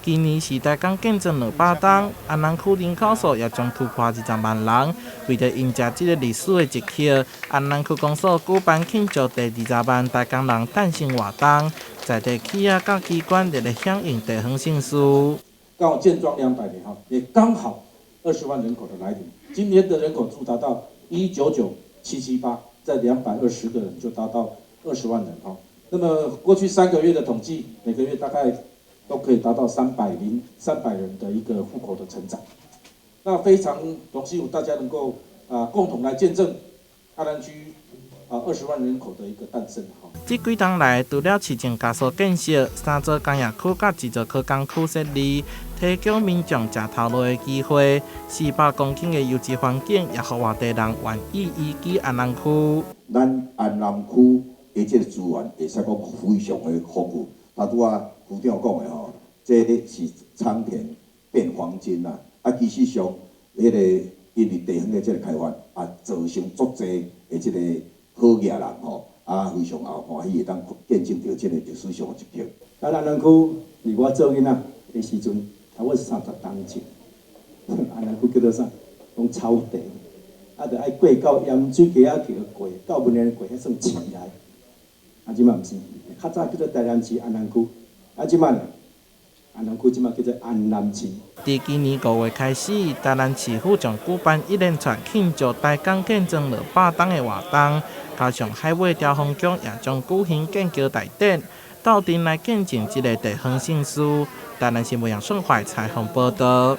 今年是台港建成200档，安南区人口数也将突破20万人。为了迎接这个历史的一刻，安南区公所举办庆祝第20万台港人诞生活动，在地企业甲机关热烈响应地方姓氏。刚好建庄200年哈，也刚好20万人口的来临。今年的人口数达到199,778，在220个人就达到20万人哈。那么过去3个月的统计，每个月大概都可以达到300人的一个户口的成长。那非常荣幸大家能够共同来见证阿南区20万人口的一个诞生哈。这几天来，除了市政加速建设3座工业区甲2座科工区设立，提供民众食头路的机会，400公顷的优质环境，也予外地人愿意移居安南区。咱安南区的这个资源，会使讲非常的丰富。拄啊区长讲的吼，这是苍田变黄金啦。其实上，迄个因为地方的这个开发，造成足侪的这个好业人吼，非常欢喜，会当见证到这个历史上的一刻。安南区，伫我做囡仔的时阵，我是30当前，安南区叫做啥？讲草地，就爱过到盐水溪仔去过，到文林过，迄算市来。即马毋是，较早叫做台南市安南区，即马呢？安南区即马叫做安南市。自今年5月开始，台南市府将举办一连串庆祝台港建成200档的活动，加上海尾消防局也将举行建桥大典，到阵来见证这个地方姓氏。台南新闻杨顺怀采访报道。